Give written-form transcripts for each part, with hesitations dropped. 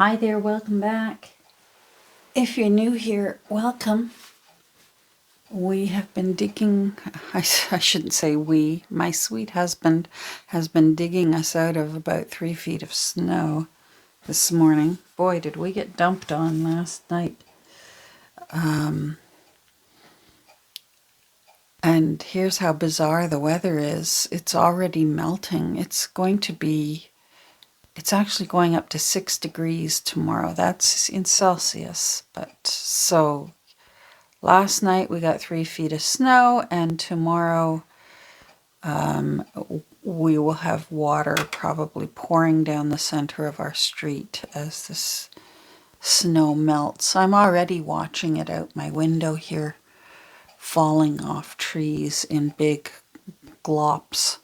Hi there, welcome back. If you're new here, welcome. We have been digging, I shouldn't say we, my sweet husband has been digging us out of about 3 feet of snow this morning. Boy, did we get dumped on last night. And here's how bizarre the weather is. It's already melting. It's actually going up to 6 degrees tomorrow. That's in Celsius. But so last night we got 3 feet of snow, and tomorrow we will have water probably pouring down the center of our street as this snow melts. I'm already watching it out my window here, falling off trees in big glops.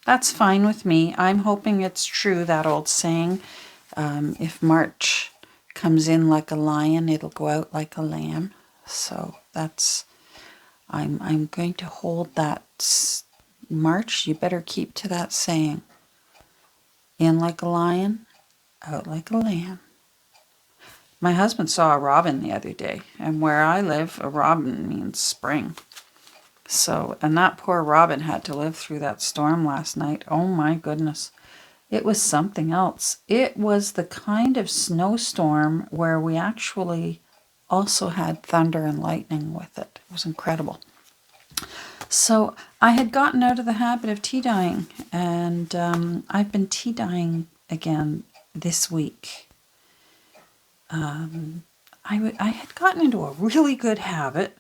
That's fine with me. I'm hoping it's true, that old saying, if March comes in like a lion, it'll go out like a lamb. So I'm going to hold that. March, you better keep to that saying. In like a lion, out like a lamb. My husband saw a robin the other day, and where I live, a robin means spring. So, and that poor robin had to live through that storm last night. Oh my goodness. It was something else. It was the kind of snowstorm where we actually also had thunder and lightning with it. It was incredible. So I had gotten out of the habit of tea dyeing, and I've been tea dyeing again this week. I had gotten into a really good habit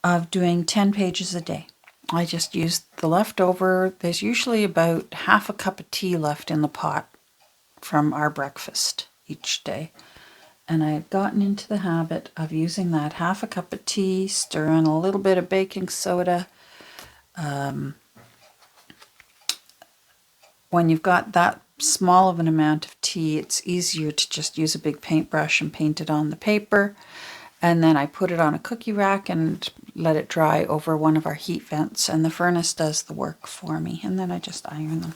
of doing 10 pages a day. I just used the leftover. There's usually about half a cup of tea left in the pot from our breakfast each day. And I had gotten into the habit of using that half a cup of tea, stir in a little bit of baking soda. When you've got that small of an amount of tea, it's easier to just use a big paintbrush and paint it on the paper. And then I put it on a cookie rack and let it dry over one of our heat vents, and the furnace does the work for me, and then I just iron them.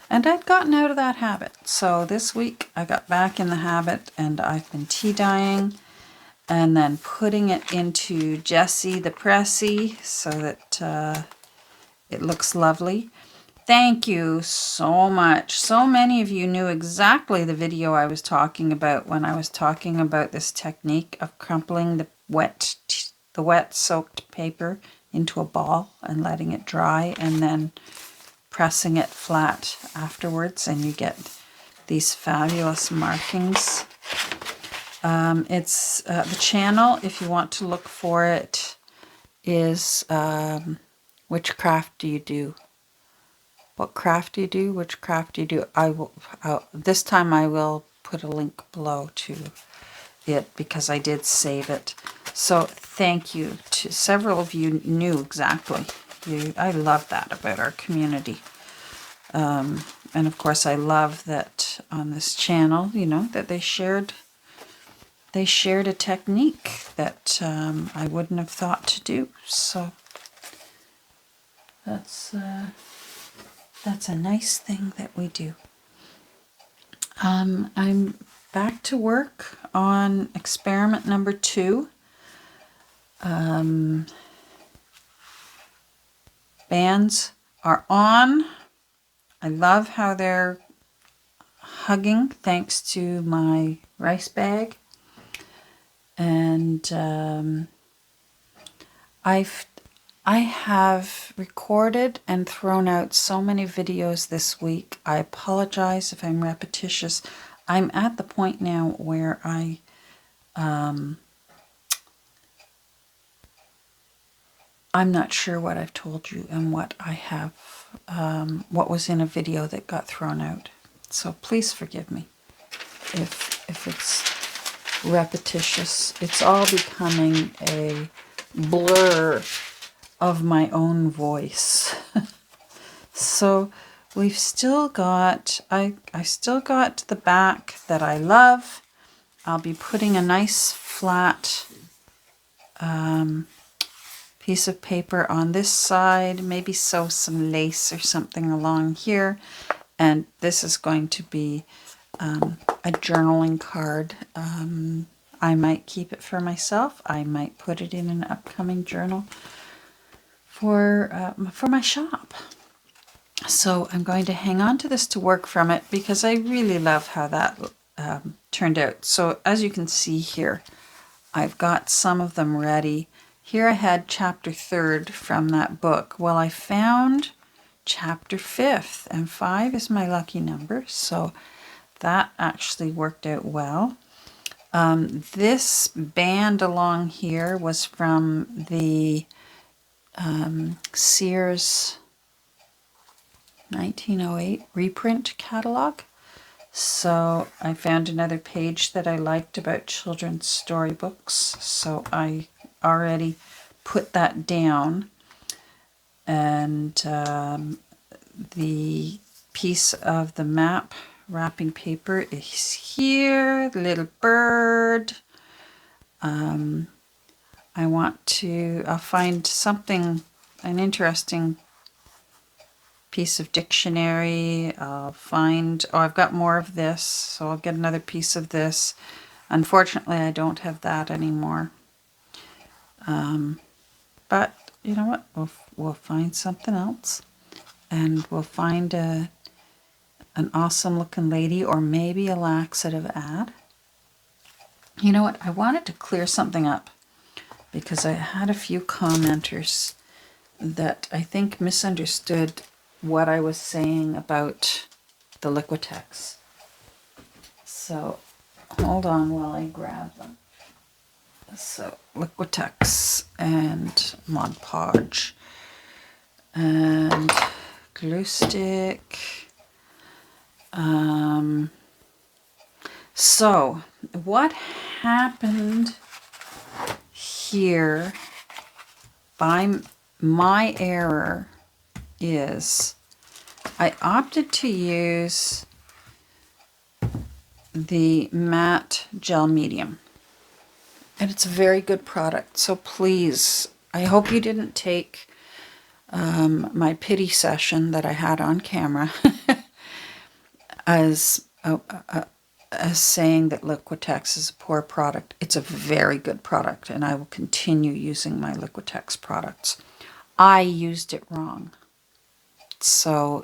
And I'd gotten out of that habit. So this week I got back in the habit, and I've been tea dyeing and then putting it into Jessie the Pressy so that it looks lovely. Thank you so much. So many of you knew exactly the video I was talking about when I was talking about this technique of crumpling the wet soaked paper into a ball and letting it dry and then pressing it flat afterwards, and you get these fabulous markings. It's the channel, if you want to look for it, is Which Craft Do You Do? What craft do you do? Which craft do you do? This time I will put a link below to it because I did save it. So thank you to several of you knew exactly. I love that about our community. And of course I love that on this channel, that they shared a technique that I wouldn't have thought to do. So that's a nice thing that we do. I'm back to work on experiment number 2. Bands are on. I love how they're hugging thanks to my rice bag. And I have recorded and thrown out so many videos this week. I apologize if I'm repetitious. I'm at the point now where I'm not sure what I've told you and what I have, what was in a video that got thrown out. So please forgive me if it's repetitious. It's all becoming a blur of my own voice. So we've still got, I still got the back that I love. I'll be putting a nice flat piece of paper on this side, maybe sew some lace or something along here, And this is going to be a journaling card. I might keep it for myself. I might put it in an upcoming journal for my shop. So I'm going to hang on to this to work from it because I really love how that turned out. So as you can see here, I've got some of them ready. Here I had chapter 3rd from that book. Well, I found chapter 5th, and 5 is my lucky number, so that actually worked out well. This band along here was from the Sears 1908 reprint catalog. So I found another page that I liked about children's storybooks, so I already put that down. And the piece of the map wrapping paper is here, the little bird. I'll find something, an interesting piece of dictionary. I've got more of this, so I'll get another piece of this. Unfortunately, I don't have that anymore. But you know what? We'll find something else, and we'll find an awesome looking lady, or maybe a laxative ad. You know what? I wanted to clear something up because I had a few commenters that I think misunderstood what I was saying about the Liquitex. So hold on while I grab them. So Liquitex and Mod Podge and glue stick. So what happened here by my error is I opted to use the matte gel medium, and it's a very good product. So please, I hope you didn't take my pity session that I had on camera as saying that Liquitex is a poor product. It's a very good product, and I will continue using my Liquitex products. I used it wrong. So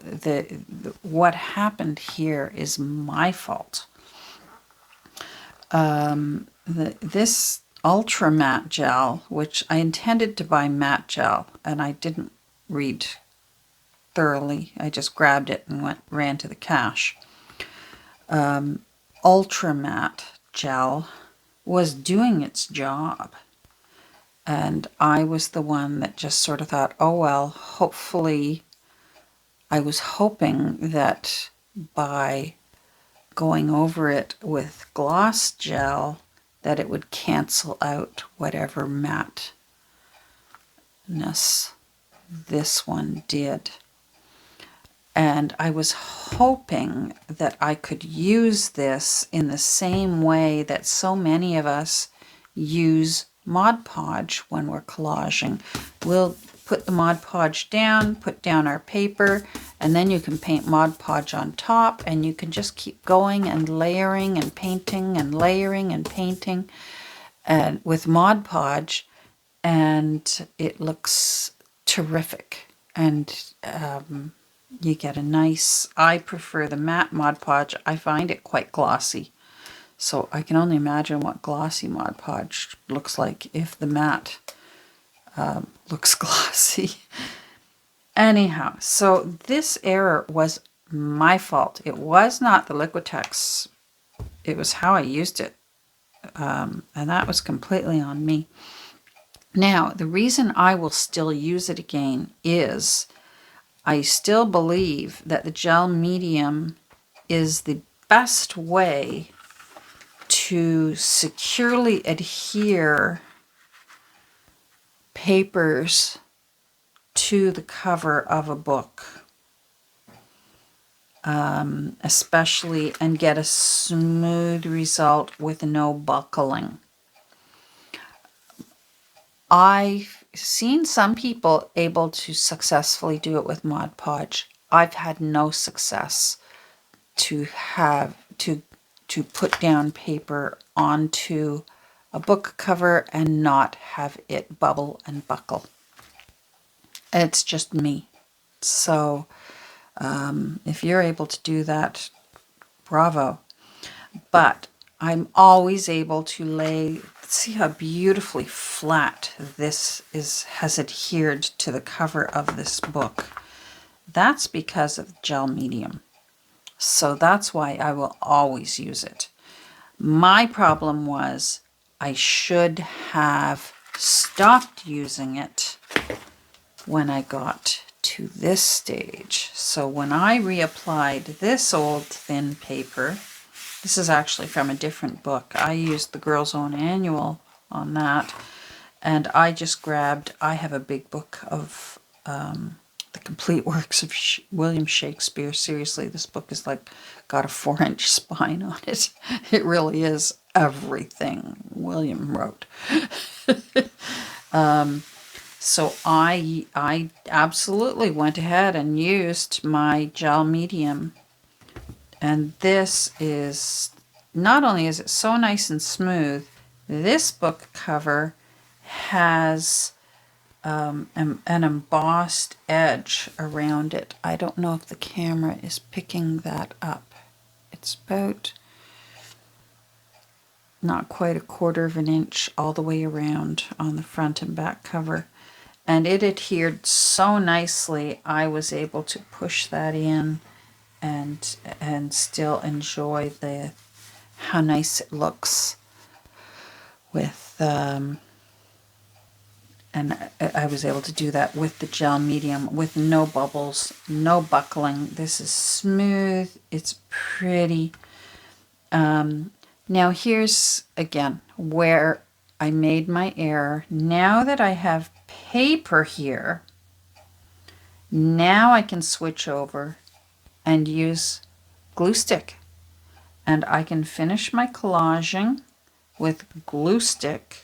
what happened here is my fault. This Ultra Matte Gel, which I intended to buy matte gel, and I didn't read thoroughly. I just grabbed it and ran to the cash. Ultra Matte Gel was doing its job. And I was the one that just sort of thought, oh well, hopefully, I was hoping that by going over it with gloss gel, that it would cancel out whatever matteness this one did. And I was hoping that I could use this in the same way that so many of us use Mod Podge when we're collaging. We'll put the Mod Podge down, put down our paper, and then you can paint Mod Podge on top, and you can just keep going and layering and painting and layering and painting and with Mod Podge, and it looks terrific. And you get a nice, I prefer the matte Mod Podge. I find it quite glossy. So I can only imagine what glossy Mod Podge looks like if the matte looks glossy. Anyhow, so this error was my fault. It was not the Liquitex. It was how I used it. And that was completely on me. Now, the reason I will still use it again is I still believe that the gel medium is the best way to securely adhere papers to the cover of a book, especially, and get a smooth result with no buckling. I've seen some people able to successfully do it with Mod Podge. I've had no success. to have to put down paper onto a book cover and not have it bubble and buckle. It's just me. So if you're able to do that, bravo. But I'm always able to lay, see how beautifully flat this has adhered to the cover of this book. That's because of gel medium. So that's why I will always use it. My problem was I should have stopped using it when I got to this stage. So when I reapplied this old thin paper, this is actually from a different book. I used the Girls' Own Annual on that, and I just grabbed, I have a big book of the complete works of William Shakespeare. Seriously, this book is like got a 4-inch spine on it. It really is everything William wrote. So I absolutely went ahead and used my gel medium. And this is, not only is it so nice and smooth, this book cover has an embossed edge around it. I don't know if the camera is picking that up. It's about not quite 1/4 of an inch all the way around on the front and back cover. And it adhered so nicely, I was able to push that in and still enjoy how nice it looks with and I was able to do that with the gel medium with no bubbles, no buckling. This is smooth, it's pretty. Now here's again where I made my error. Now that I have paper here, now I can switch over and use glue stick. And I can finish my collaging with glue stick.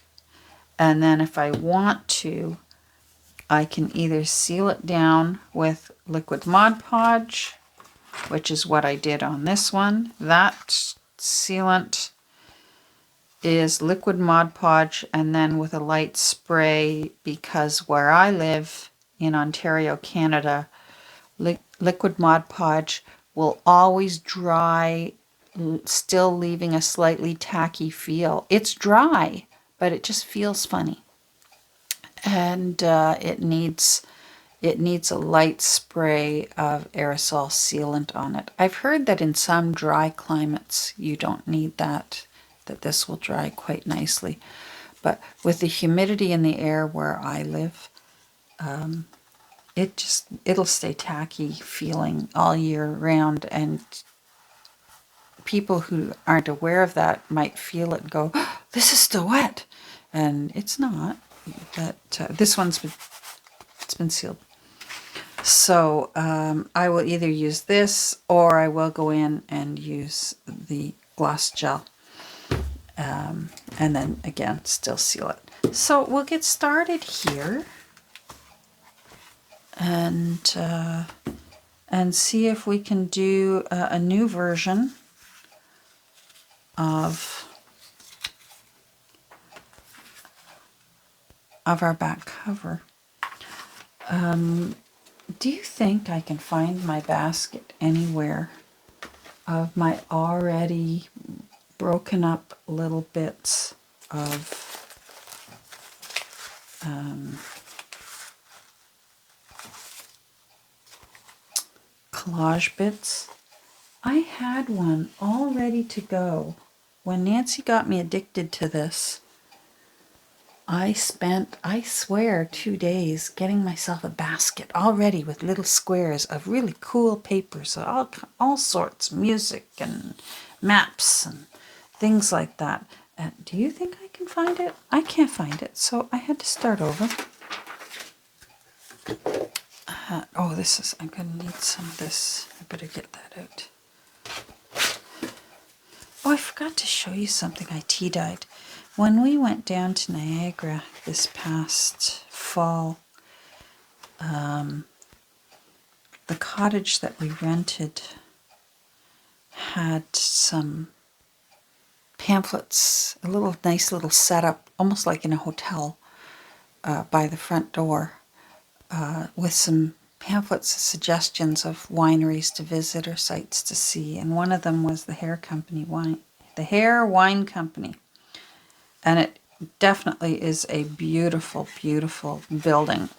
And then if I want to, I can either seal it down with liquid Mod Podge, which is what I did on this one. That sealant is liquid Mod Podge, and then with a light spray, because where I live in Ontario, Canada, liquid Mod Podge will always dry, still leaving a slightly tacky feel. It's dry, but it just feels funny. And it needs a light spray of aerosol sealant on it. I've heard that in some dry climates you don't need that this will dry quite nicely. But with the humidity in the air where I live, it'll stay tacky feeling all year round, and people who aren't aware of that might feel it and go, oh, this is still wet, and it's not. But this one's been sealed. So I will either use this or I will go in and use the gloss gel, and then again still seal it. So we'll get started here and see if we can do a new version of our back cover. Do you think I can find my basket anywhere of my already broken up little bits of collage bits? I had one all ready to go. When Nancy got me addicted to this, I spent, I swear, 2 days getting myself a basket all ready with little squares of really cool papers, all sorts, music and maps and things like that. Do you think I can find it? I can't find it, so I had to start over. I'm going to need some of this. I better get that out. Oh, I forgot to show you something I tea-dyed. When we went down to Niagara this past fall, the cottage that we rented had some pamphlets, a nice little setup, almost like in a hotel, by the front door, with some pamphlets, suggestions of wineries to visit or sites to see. And one of them was the Hare Wine Company. And it definitely is a beautiful, beautiful building.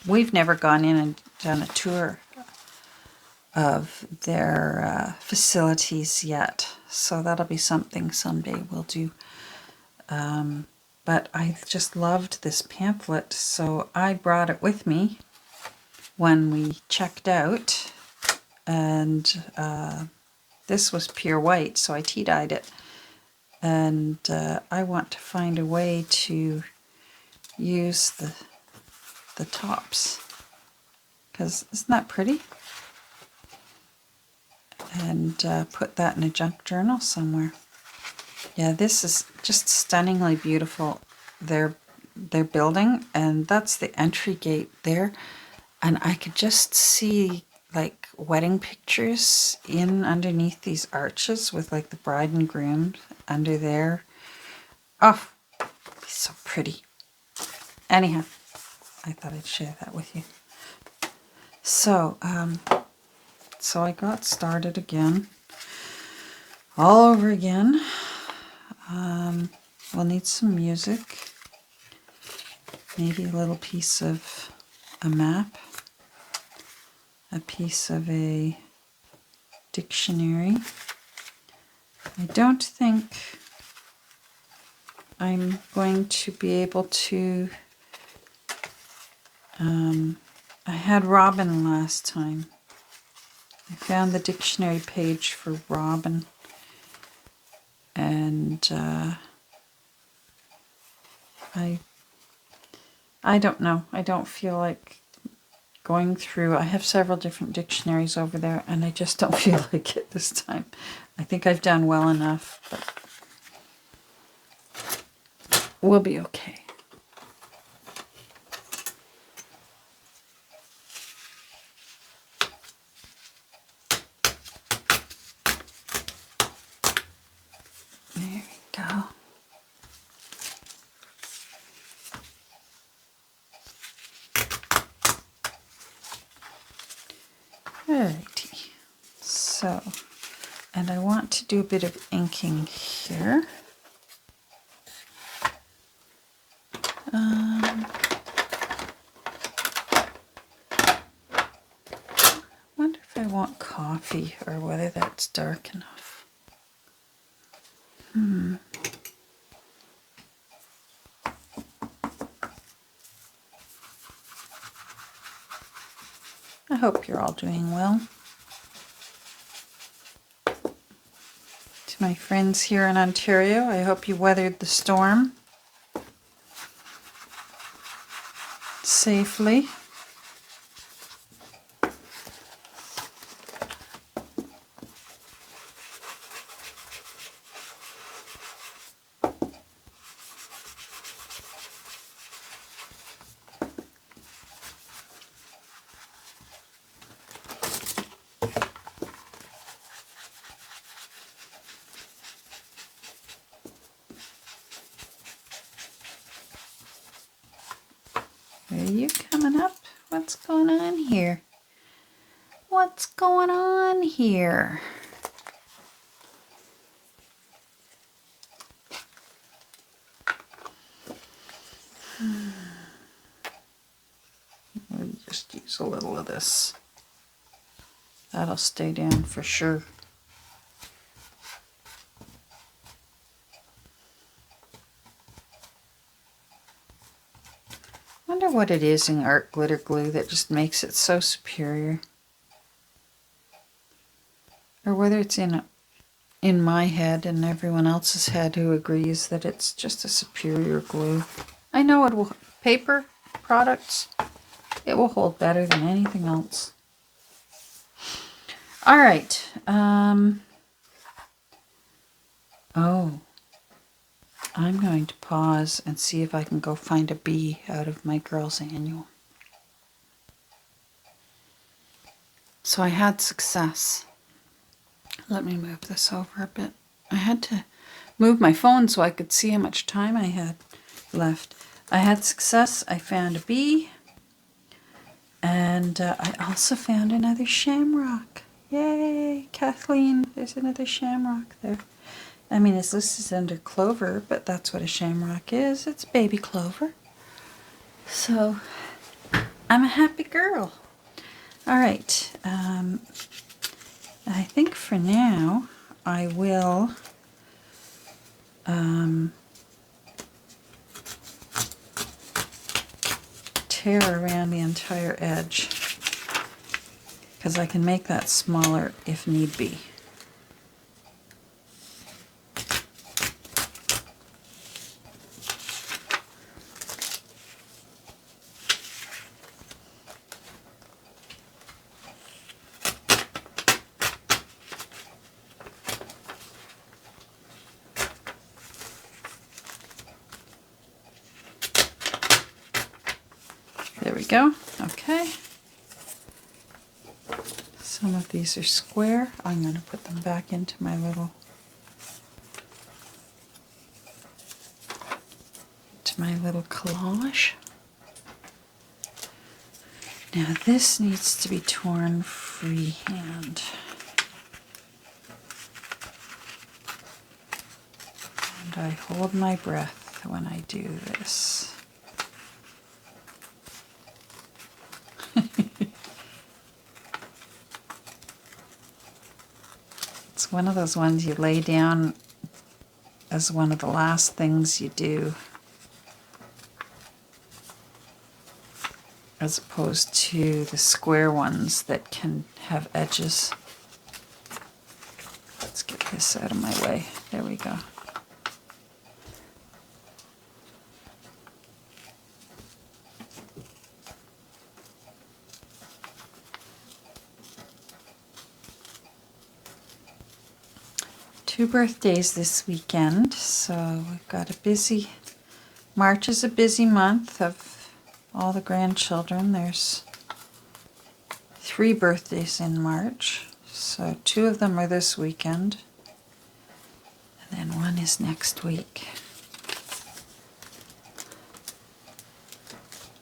We've never gone in and done a tour of their facilities yet, so that'll be something someday we'll do. But I just loved this pamphlet, so I brought it with me when we checked out, and this was pure white, so I tea-dyed it, and I want to find a way to use the tops, because isn't that pretty? And put that in a junk journal somewhere. Yeah, this is just stunningly beautiful. Their building, and that's the entry gate there. And I could just see like wedding pictures in underneath these arches with like the bride and groom under there. Oh, so pretty. Anyhow, I thought I'd share that with you. So, so I got started again, all over again. We'll need some music, maybe a little piece of a map, a piece of a dictionary. I don't think I'm going to be able to, I had Robin last time. I found the dictionary page for Robin, and I don't know. I don't feel like going through. I have several different dictionaries over there, and I just don't feel like it this time. I think I've done well enough, but we'll be okay. There we go. Alrighty. So, and I want to do a bit of inking here. Wonder if I want coffee or whether that's dark enough. I hope you're all doing well. To my friends here in Ontario, I hope you weathered the storm safely. Are you coming up? What's going on here? What's going on here? We'll just use a little of this. That'll stay down for sure. Wonder what it is in art glitter glue that just makes it so superior. Or whether it's in my head and everyone else's head who agrees that it's just a superior glue. I know it will, paper products, it will hold better than anything else. All right. Oh, I'm going to pause and see if I can go find a bee out of my girls' annual. So I had success. Let me move this over a bit. I had to move my phone so I could see how much time I had left. I had success. I found a bee. And I also found another shamrock. Yay, Kathleen, there's another shamrock there. I mean, this is under clover, but that's what a shamrock is. It's baby clover. So, I'm a happy girl. All right, I think for now, I will tear around the entire edge because I can make that smaller if need be. There we go. Okay. Some of these are square. I'm going to put them back into my little collage. Now this needs to be torn freehand. And I hold my breath when I do this. It's one of those ones you lay down as one of the last things you do, as opposed to the square ones that can have edges. Let's get this out of my way. There we go. Two birthdays this weekend, so we've got a busy, March is a busy month of all the grandchildren. There's 3 birthdays in March, so 2 of them are this weekend, and then 1 is next week.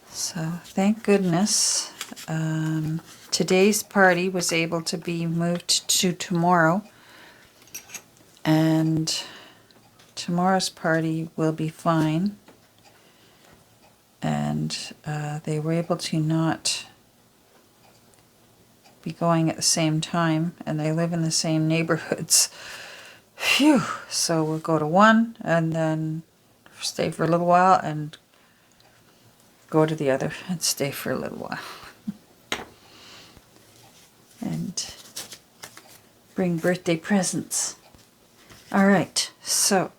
So thank goodness today's party was able to be moved to tomorrow. And tomorrow's party will be fine. And they were able to not be going at the same time, and they live in the same neighborhoods. Phew! So we'll go to one and then stay for a little while and go to the other and stay for a little while. And bring birthday presents. All right, so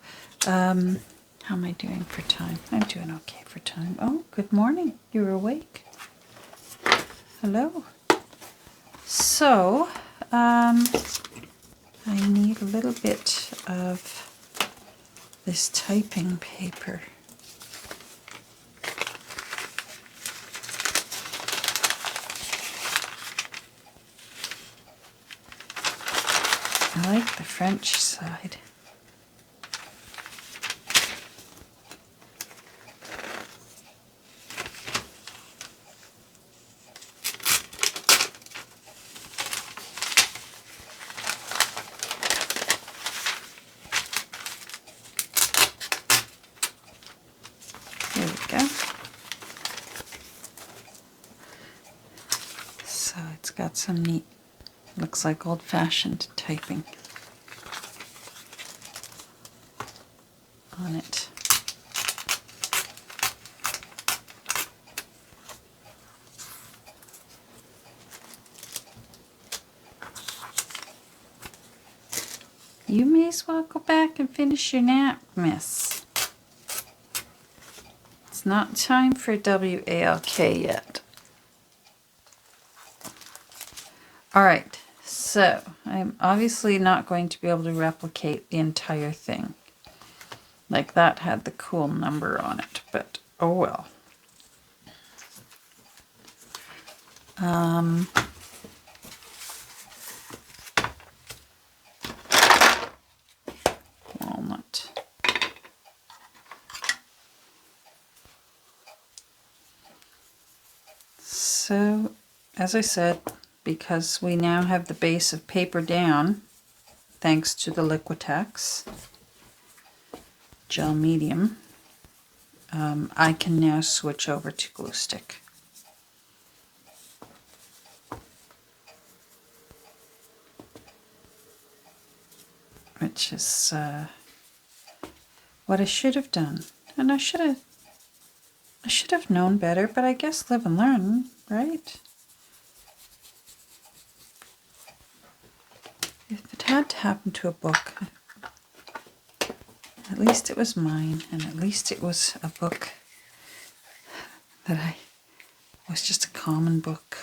how am I doing for time? I'm doing okay for time. Oh, good morning. You're awake. Hello. So, I need a little bit of this typing paper. I like the French side. There we go. So it's got some neat, looks like old-fashioned typing on it. You may as well go back and finish your nap, miss. It's not time for WALK yet. Alright, so I'm obviously not going to be able to replicate the entire thing. Like that had the cool number on it, but oh well. So, as I said, because we now have the base of paper down, thanks to the Liquitex gel medium, I can now switch over to glue stick. Which is what I should have done. And I should have known better, but I guess live and learn, right? If it had to happen to a book, at least it was mine, and at least it was a book that was just a common book.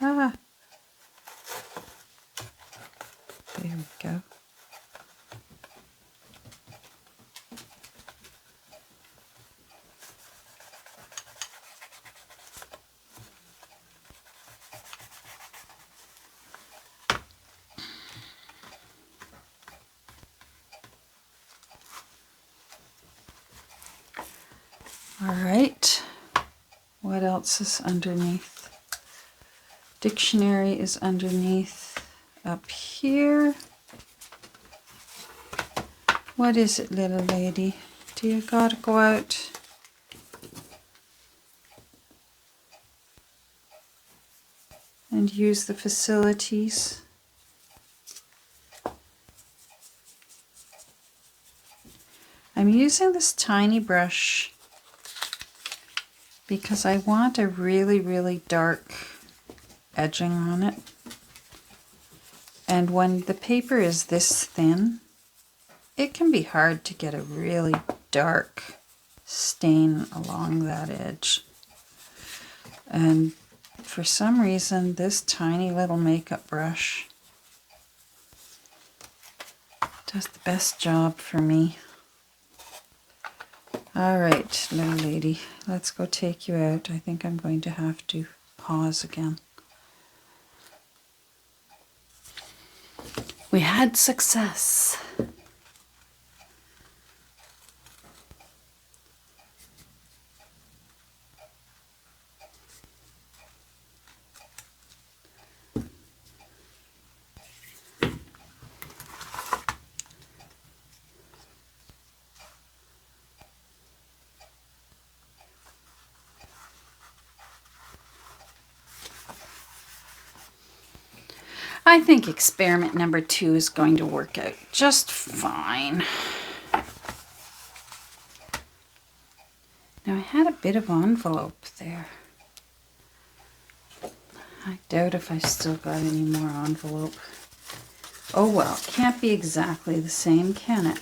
Ah, there we go. All right, what else is underneath? Dictionary is underneath up here. What is it, little lady? Do you gotta go out? And use the facilities? I'm using this tiny brush because I want a really, really dark edging on it. And when the paper is this thin, it can be hard to get a really dark stain along that edge. And for some reason, this tiny little makeup brush does the best job for me. All right, little lady, let's go take you out. I think I'm going to have to pause again. We had success. I think experiment number 2 is going to work out just fine. Now I had a bit of envelope there. I doubt if I still got any more envelope. Oh well, it can't be exactly the same, can it?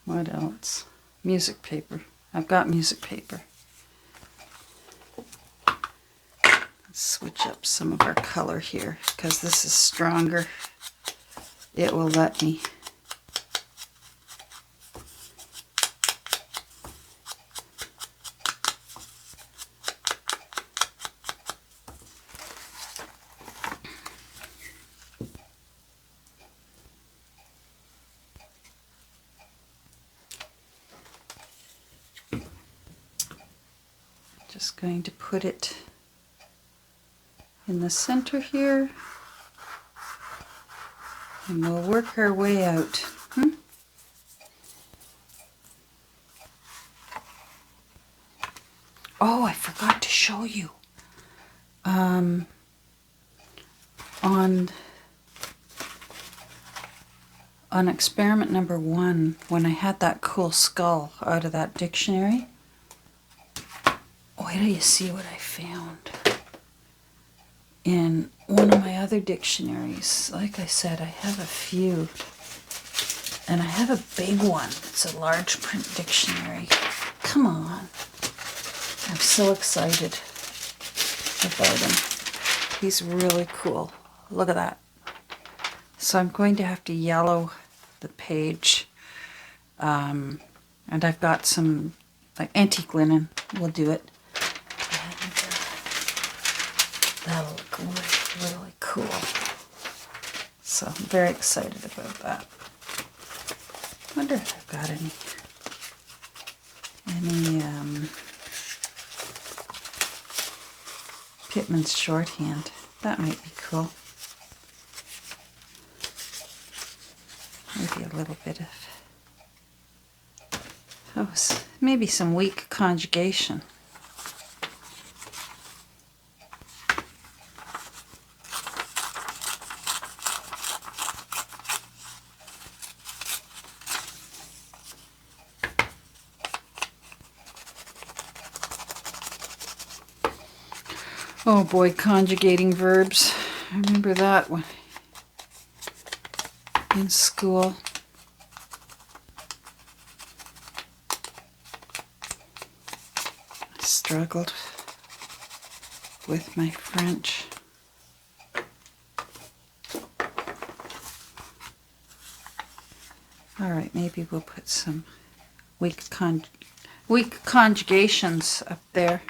What else? Music paper. I've got music paper. Let's switch up some of our color here because this is stronger. It will let me. Just going to put it in the center here, and we'll work our way out. Oh, I forgot to show you. On on experiment number 1, when I had that cool skull out of that dictionary, wait till you see what I found in one of my other dictionaries. Like I said, I have a few, and I have a big one. It's a large print dictionary. Come on. I'm so excited about him. He's really cool. Look at that. So I'm going to have to yellow the page. And I've got some like antique linen. We'll do it. And that'll look really, really cool. So I'm very excited about that. Wonder if I've got any Pitman's shorthand. That might be cool. Maybe a little bit of, maybe some weak conjugation. Oh boy, conjugating verbs. I remember that one in school. I struggled with my French. All right, maybe we'll put some weak conjugations up there.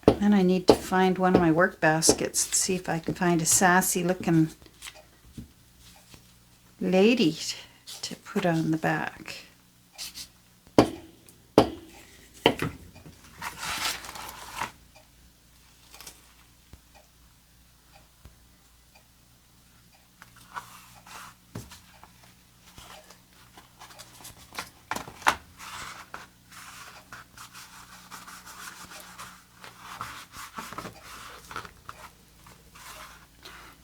Then I need to find one of my work baskets and see if I can find a sassy looking lady to put on the back.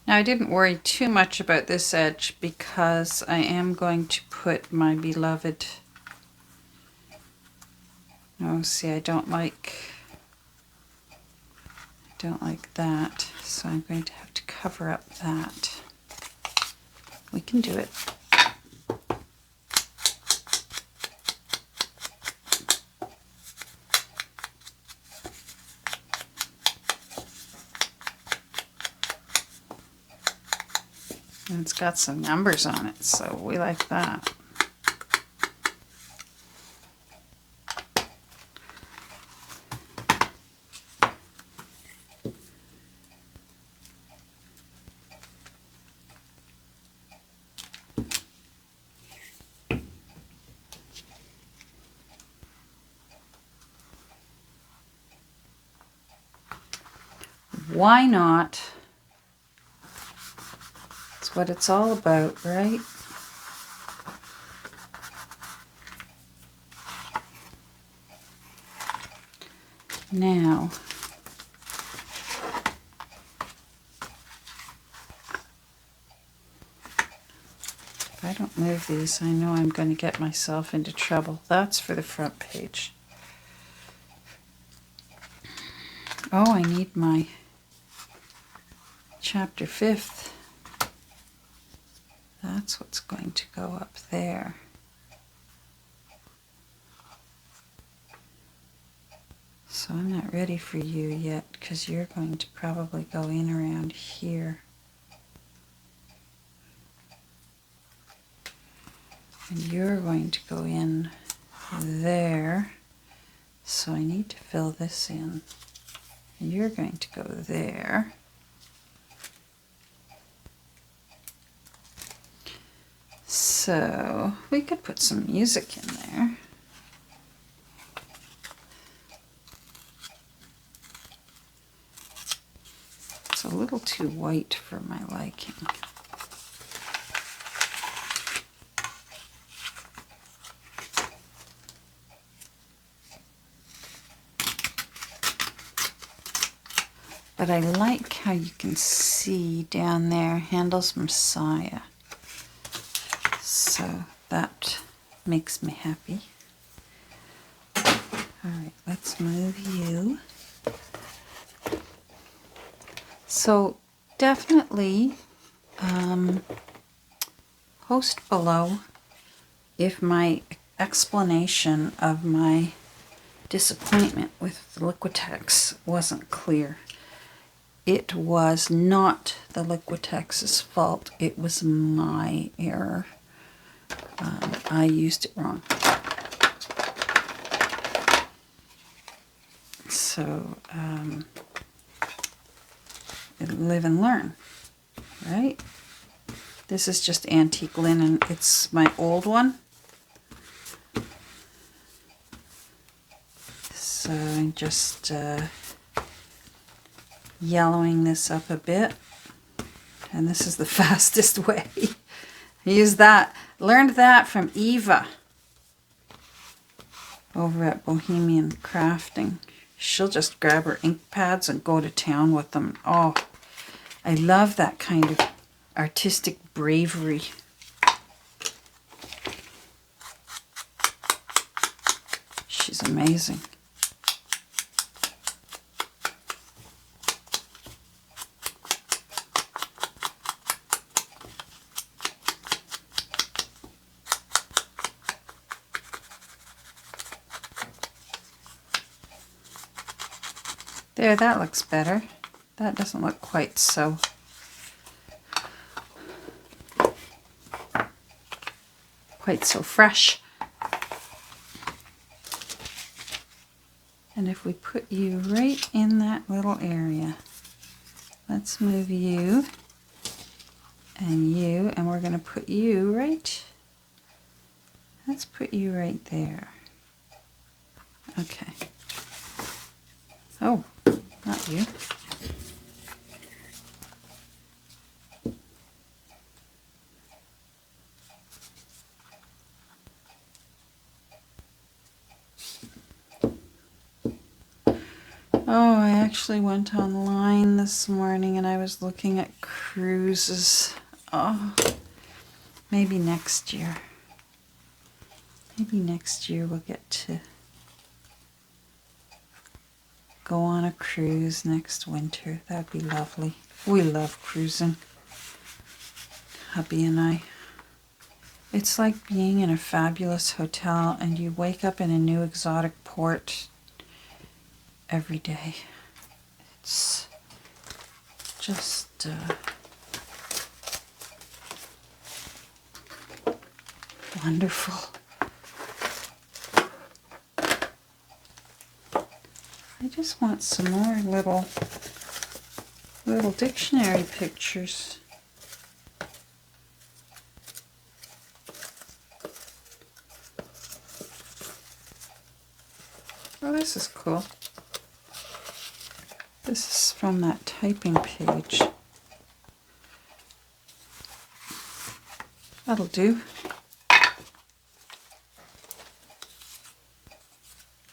Now I didn't worry too much about this edge because I am going to put my beloved, oh see, I don't like that, so I'm going to have to cover up that. We can do it. And it's got some numbers on it, so we like that. Why not? That's what it's all about, right? Now, if I don't move these, I know I'm going to get myself into trouble. That's for the front page. Oh, I need my chapter 5th. That's what's going to go up there. So I'm not ready for you yet because you're going to probably go in around here. And you're going to go in there. So I need to fill this in. And you're going to go there. So we could put some music in there. It's a little too white for my liking. But I like how you can see down there, Handel's Messiah. So that makes me happy. All right, let's move you. So definitely post below if my explanation of my disappointment with Liquitex wasn't clear. It was not the Liquitex's fault. It was my error. I used it wrong. So, live and learn, right? This is just antique linen. It's my old one. So I'm just yellowing this up a bit. And this is the fastest way. I use that. Learned that from Eva over at Bohemian Crafting. She'll just grab her ink pads and go to town with them. Oh, I love that kind of artistic bravery. She's amazing. There, that looks better. That doesn't look quite so fresh. And if we put you right in that little area, let's move you, and we're going to put you right, let's put you right there. Okay. Oh, not you. Oh, I actually went online this morning and I was looking at cruises. Oh, maybe next year. Maybe next year we'll get to go on a cruise next winter. That'd be lovely. We love cruising, hubby and I. It's like being in a fabulous hotel and you wake up in a new exotic port every day. It's just wonderful. I just want some more little dictionary pictures. Oh, this is cool. This is from that typing page. That'll do.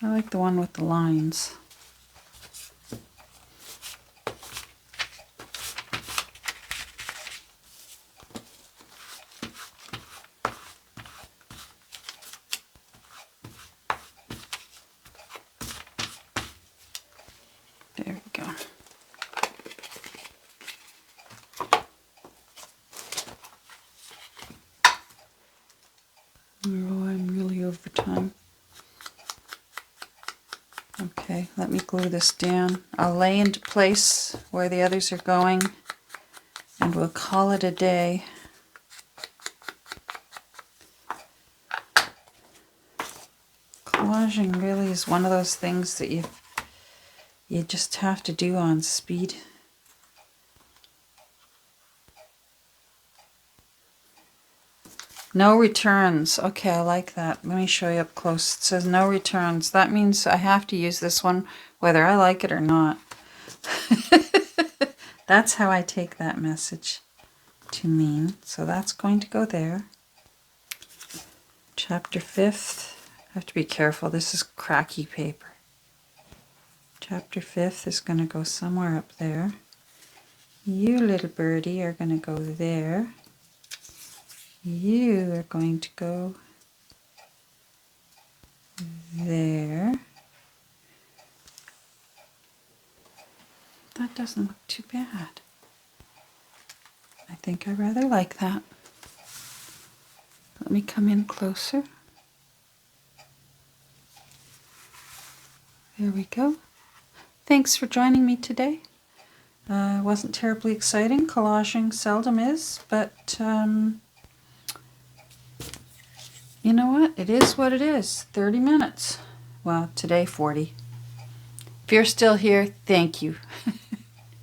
I like the one with the lines. There we go. Oh, I'm really over time. Okay, let me glue this down. I'll lay into place where the others are going, and we'll call it a day. Collaging really is one of those things that you just have to do on speed. No returns. Okay, I like that. Let me show you up close. It says no returns. That means I have to use this one whether I like it or not. That's how I take that message to mean. So that's going to go there. Chapter 5th. I have to be careful. This is cracky paper. Chapter 5th is going to go somewhere up there. You, little birdie, are going to go there. You are going to go there. That doesn't look too bad. I think I rather like that. Let me come in closer. There we go. Thanks for joining me today. It wasn't terribly exciting. Collaging seldom is, but you know what? It is what it is. 30 minutes. Well, today 40. If you're still here, thank you.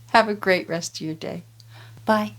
Have a great rest of your day. Bye.